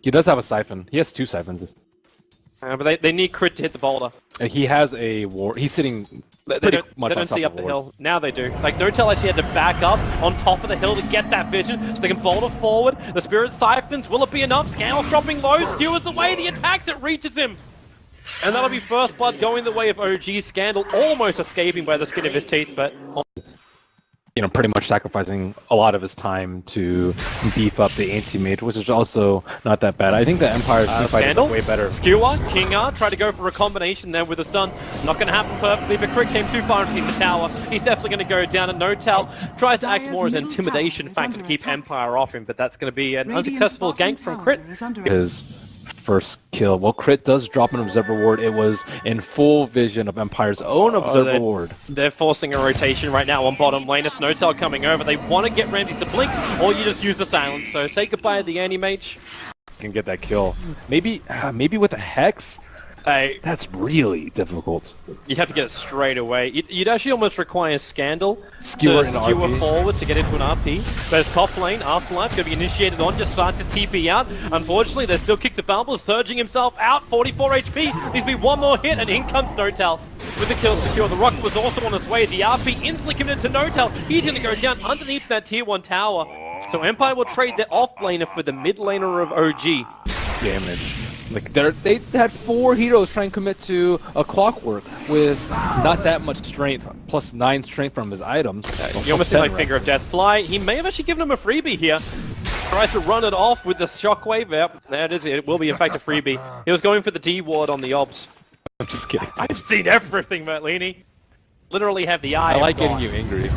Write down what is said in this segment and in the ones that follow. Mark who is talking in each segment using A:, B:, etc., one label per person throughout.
A: He does have a siphon. He has 2 siphons.
B: But they need crit to hit the boulder.
A: He has a ward. He's sitting pretty much
B: They
A: on
B: don't
A: top
B: see
A: of
B: up the
A: ward.
B: hill. Now they do. Like, Notel actually had to back up on top of the hill to get that vision, so they can boulder forward. The Spirit siphons. Will it be enough? Scandal's dropping low. Skewers away. The attacks. It reaches him. And that'll be first blood going the way of OG. Scandal almost escaping by the skin of his teeth, but...
A: You know, pretty much sacrificing a lot of his time to beef up the anti-mage, which is also not that bad. I think the Empire's teamfight is way better.
B: Skewer, Kinga, try to go for a combination there with a stun. Not going to happen perfectly, but Crick came too far into the tower. He's definitely going to go down, and Notel tries to act more as an intimidation factor to keep Empire off him, but that's going to be an unsuccessful gank from Crit.
A: His first kill. Well, Crit does drop an Observer Ward. It was in full vision of Empire's own Observer Ward.
B: They're forcing a rotation right now on bottom lane. It's Notel coming over. They want to get Ramses to blink, or you just use the silence. So say goodbye to the anti-mage.
A: Can get that kill. Maybe with a Hex? That's really difficult.
B: You'd have to get it straight away. You'd actually almost require Scandal
A: Skewer
B: to skewer forward to get into an RP. There's top lane, Afterlife, going to be initiated on, just starts his TP out. Unfortunately, there's still kicks available, surging himself out, 44 HP. Needs to be one more hit, and in comes Notel with the kill secure. The Rock was also on his way. The RP instantly committed to Notel. He's going to go down underneath that tier 1 tower. So Empire will trade their off laner for the mid laner of OG.
A: Damage. Like they had 4 heroes trying to commit to a Clockwork with not that much strength, plus 9 strength from his items.
B: You almost see like Finger of Death fly. He may have actually given him a freebie here. Tries to run it off with the shockwave. Yep, there it is. It will be in fact a freebie. He was going for the D ward on the obs.
A: I'm just kidding.
B: I've seen everything, Matlini. Literally have the eye.
A: I like getting you angry.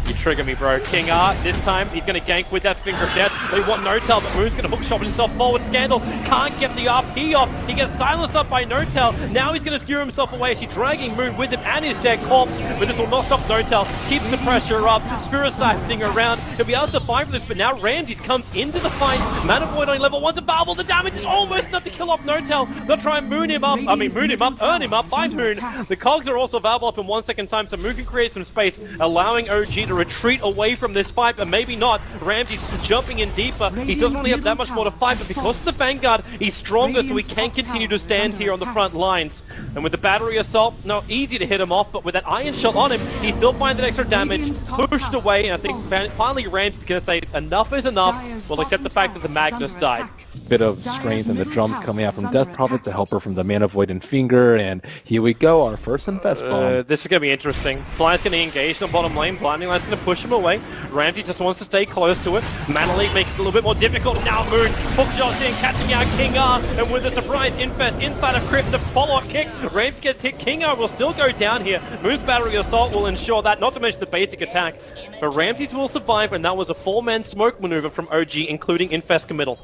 B: You trigger me, bro. King Art, this time, he's going to gank with that Finger of Death. They want Notel, but Moon's going to hookshot himself forward. Scandal can't get the RP off. He gets silenced up by Notel. Now he's going to skewer himself away. She's dragging Moon with him and his dead corpse, but this will not stop Notel. Keeps the pressure up. Spirit siphoning around. He'll be able to fight for this, but now Ramses comes into the fight. Mana Void on level 1 to Babble. The damage is almost enough to kill off Notel. They'll try and moon him up, earn him up by Moon. The cogs are also available up in 1 second time, so Moon can create some space, allowing OG to retreat away from this fight, but maybe not. Ramses jumping in deeper. He doesn't really have that much more to fight, but because of the Vanguard, he's stronger, so he can continue to stand here on the front lines. And with the battery assault, not easy to hit him off, but with that iron shot on him, he still finds that extra damage, pushed away, and I think finally Ramses is going to say, enough is enough. We'll accept the fact that the Magnus died.
A: Bit of strength and the drums coming out from Death Prophet to help her from the Mana Void and Finger, and here we go, our first Infest Bomb.
B: This is going to be interesting. Fly's going to engage on bottom lane, Blinding Light's going to push him away. Ramses just wants to stay close to it. Mana League makes it a little bit more difficult. Now Moon hookshots in, catching out King R, and with a surprise Infest inside of Crypt, the follow-up kick. Ramses gets hit. King R will still go down here. Moon's battery assault will ensure that, not to mention the basic attack. But Ramses will survive, and that was a 4-man smoke maneuver from OG, including Infest committal.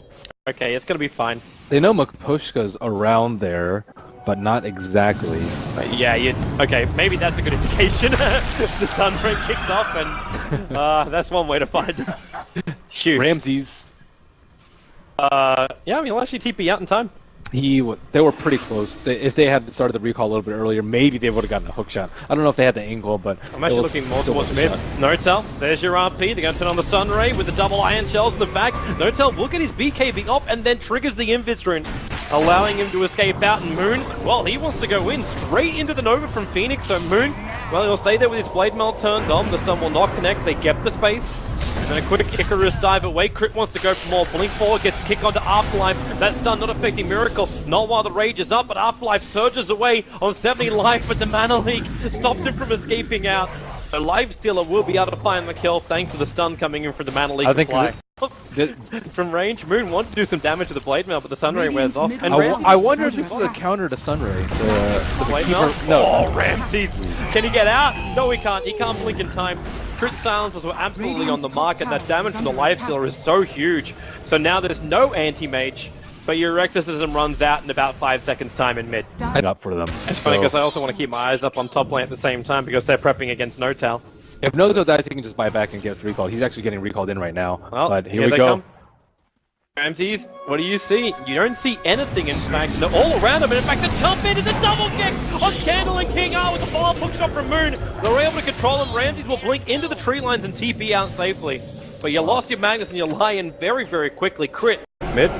B: Okay, it's going to be fine.
A: They know Mapushka's around there, but not exactly.
B: Yeah, okay, maybe that's a good indication. The Sunbreak kicks off, and that's one way to find it. Shoot.
A: Ramses.
B: Yeah, I mean, he'll actually TP out in time.
A: They were pretty close. If they had started the recall a little bit earlier, maybe they would have gotten a hook shot. I don't know if they had the angle, but
B: I'm actually looking more towards mid. Notel, there's your RP. They're going to turn on the Sunray with the double iron shells in the back. Notel will get his BKB off and then triggers the Invis rune, allowing him to escape out. And Moon, well, he wants to go in straight into the Nova from Phoenix. So Moon, well, he'll stay there with his Blade Mail turned on. The stun will not connect. They get the space. And then a quick Icarus dive away. Crit wants to go for more. Blink forward, gets to kick onto Afterlife. That's done, not affecting Miracle. Not while the rage is up, but Afterlife surges away on 70 life, but the Mana League stops him from escaping out. The Life Stealer will be able to find the kill thanks to the stun coming in from the Mana League. I think from range, Moon wanted to do some damage to the Blade Mail, but the Sunray wears off. And
A: I wonder if this is a counter to Sunray.
B: The Blade Mail? No. Oh, Ramses! Can he get out? No, he can't. He can't blink in time. Crit silencers were absolutely on the market. That damage from the Life Stealer is so huge. So now there's no anti-mage, but your exorcism runs out in about 5 seconds time in mid.
A: Head up for them.
B: It's funny because I also want to keep my eyes up on top lane at the same time because they're prepping against Notel.
A: If Notel dies, he can just buy back and get recalled. He's actually getting recalled in right now.
B: Well,
A: but here we go.
B: Come. Ramses, what do you see? You don't see anything in fact. They're all around him, and in fact, the jump in is a double kick on Candle and King R with the follow-up hookshot from Moon. They're able to control him. Ramses will blink into the tree lines and TP out safely. But you lost your Magnus and you lie in very, very quickly. Crit. Mid.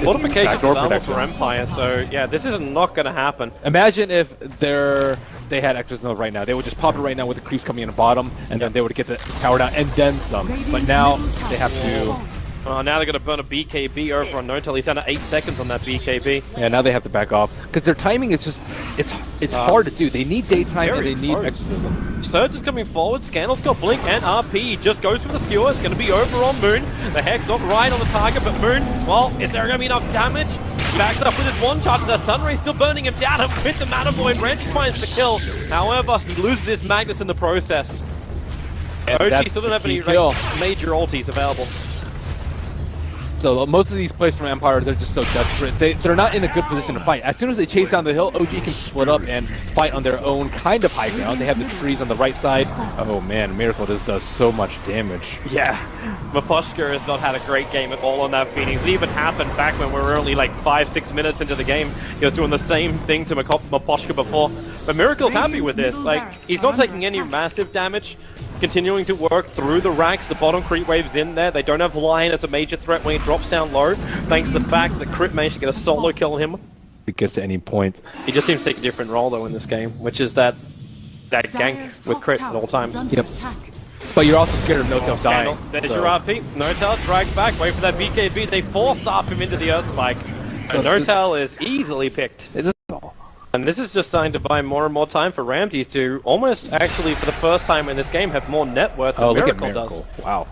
B: Fortifications
A: backdoor
B: available
A: protection
B: for Empire, so yeah, this is not going to happen.
A: Imagine if they had Exor's Node right now. They would just pop it right now with the creeps coming in the bottom, and then they would get the tower down and then some. But now they have to.
B: Now they're going to burn a BKB over on Notel. He's down to 8 seconds on that BKB.
A: Yeah, now they have to back off because their timing is just it's hard to do. They need daytime and they need exorcism.
B: Surge is coming forward. Scandal's got Blink and RP. He just goes for the skewer. It's going to be over on Moon. The Hex not right on the target, but Moon, well, is there going to be enough damage? Backs up with his one shot. The Sunray still burning him down with the Mana Void. Randy finds the kill. However, he loses his Magnus in the process. OG still don't have any major ultis available.
A: So most of these players from Empire, they're just so desperate. They're not in a good position to fight. As soon as they chase down the hill, OG can split up and fight on their own kind of high ground. They have the trees on the right side. Oh man, Miracle just does so much damage.
B: Yeah, Maposhka has not had a great game at all on that Phoenix. It even happened back when we were only like 5-6 minutes into the game. He was doing the same thing to Maposhka before. But Miracle's happy with this. Like, he's not taking any massive damage. Continuing to work through the racks, the bottom creep wave's in there. They don't have Lion as a major threat when he drops down low, thanks to the fact that Crit managed to get a solo kill on him.
A: It gets to any point.
B: He just seems to take a different role though in this game, which is that gank with Crit at all times.
A: Yep. But you're also scared of Notel dying.
B: There's your RP. Notel drags back, wait for that BKB. They forced off him into the Earth Spike. And Notel is easily picked. And this is just starting to buy more and more time for Ramses to almost actually, for the first time in this game, have more net worth than Miracle does.
A: Wow.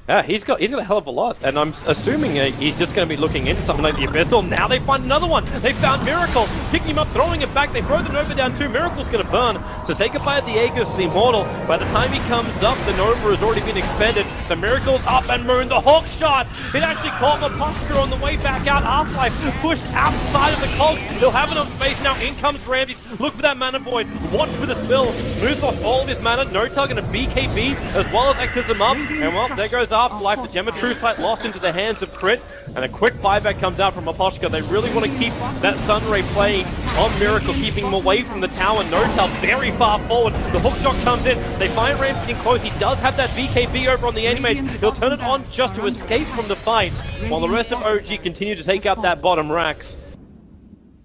B: Yeah, he's got a hell of a lot, and I'm assuming he's just going to be looking into something like the Abyssal. Now they find another one. They found Miracle, picking him up, throwing it back. They throw the Nova down too. Miracle's going to burn. So say goodbye to the Aegis, the Immortal. By the time he comes up, the Nova has already been expended. So Miracle's up and Moon, the hook shot. It actually caught Maposhka on the way back out. Half-Life pushed outside of the cult. He'll have enough space now. In comes Ramses. Look for that Mana Void. Watch for the spill. Moves off all of his mana. Notel going to BKB as well as Exorcism up. And well, there goes Half-Life. The Gem of True Sight lost into the hands of Crit, and a quick buyback comes out from Maposhka. They really want to keep that Sunray playing on Miracle, keeping him away from the tower. Notel very far forward. The hook shot comes in. They find Ramses in close. He does have that BKB over on the Animate. He'll turn it on just to escape from the fight, while the rest of OG continue to take out that bottom racks.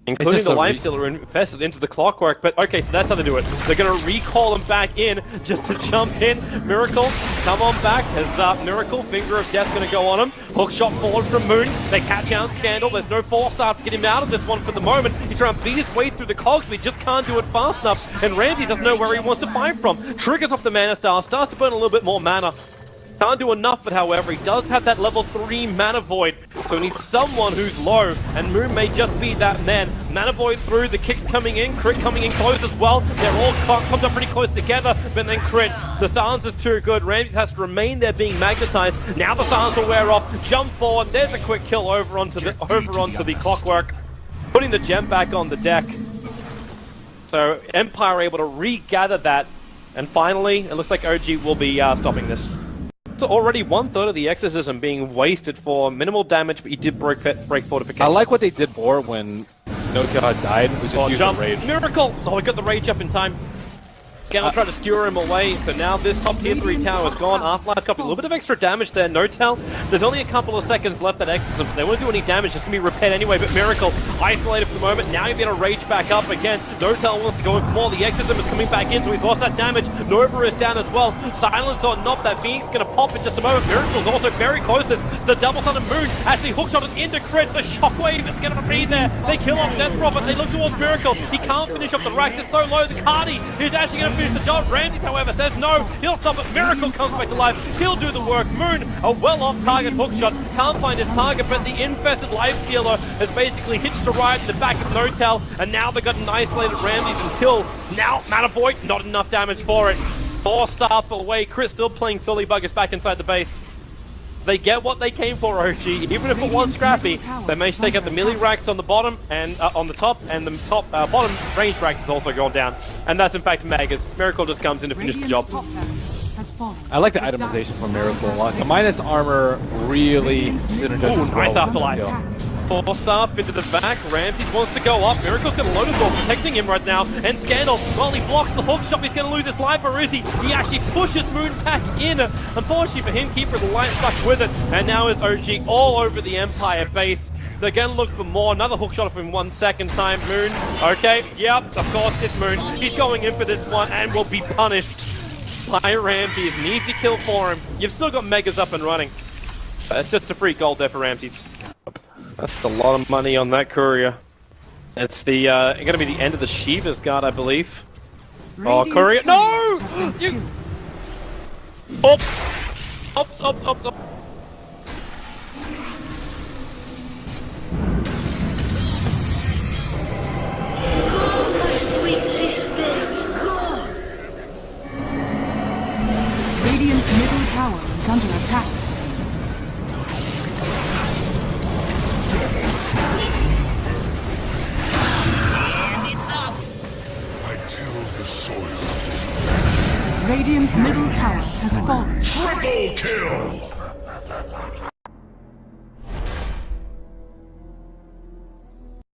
B: Including the Life Stealer infested into the Clockwork, but okay, so that's how they do it. They're going to recall him back in just to jump in. Miracle, come on back, as Miracle, Finger of Death going to go on him. Hook shot forward from Moon. They catch down Scandal. There's no force start to get him out of this one for the moment. He's trying to beat his way through the cogs, but he just can't do it fast enough. And Randy doesn't know where he wants to find from. Triggers off the Mana Star, starts to burn a little bit more mana. Can't do enough, but however, he does have that level 3 Mana Void, so he needs someone who's low, and Moon may just be that man. Mana Void through, the kicks coming in, Crit coming in close as well. They're all comes up pretty close together, but then Crit, the silence is too good. Ramses has to remain there being magnetized. Now the silence will wear off, jump forward, there's a quick kill over onto the Clockwork, putting the gem back on the deck. So Empire able to regather that, and finally, it looks like OG will be stopping this. So already 1/3 of the Exorcism being wasted for minimal damage, but he did break fortification.
A: I like what they did more when Notel had died. It was just using rage.
B: Miracle! Oh, we got the rage up in time. Scandal tried to skewer him away, so now this top tier 3 tower is gone. Half-Life's got a little bit of extra damage there. Notel, there's only a couple of seconds left at Exorcism, so they won't do any damage. It's going to be repaired anyway, but Miracle isolated for the moment. Now he's going to rage back up again. Notel wants to go in for more. The Exorcism is coming back in, so he's lost that damage. Nova is down as well. Silence on Nop. That Phoenix going to pop in just a moment. Miracle's also very close to the double sun of Moon. Actually hookshot it into Crit. The shockwave is going to be there. They kill off Death Prophet. They look towards Miracle. He can't finish up the rack. It's so low. The Cardi is actually going to finish the job. Randy, however, says no. He'll stop it. Miracle comes back to life. He'll do the work. Moon, a well-off target hookshot. Can't find his target, but the infested Life Stealer has basically hitched a ride in the back of Notel, and now they've got an isolated Ramses until now. Mana Void, not enough damage for it. 4-star away. Chris still playing Silly Buggers back inside the base. They get what they came for, OG. Even if it was scrappy, they managed to take out the melee racks on the bottom and on the top, and the top bottom range racks has also gone down. And that's in fact Magus. Miracle just comes in to finish the job.
A: I like the itemization for Miracle a lot. The minus armor really synergizes
B: nice
A: well
B: afterlife. 4-star into the back. Ramses wants to go up. Miracle's going to load his door, protecting him right now. And Scandal, while he blocks the hook shot, he's going to lose his life, or is he? He actually pushes Moon back in. Unfortunately for him, Keeper of the Light stuck with it. And now is OG all over the Empire base. They're going to look for more. Another hook shot of him 1 second time. Moon. Okay. Yep. Of course, it's Moon. He's going in for this one and will be punished by Ramses. An easy kill for him. You've still got Megas up and running. It's just a free gold there for Ramses. That's a lot of money on that courier. It's the going to be the end of the Shiva's guard, I believe. Oh, courier! No! You. Oops! Oops!
C: Radiant's middle tower is under attack. Radiant's middle tower has fallen.
D: Triple kill!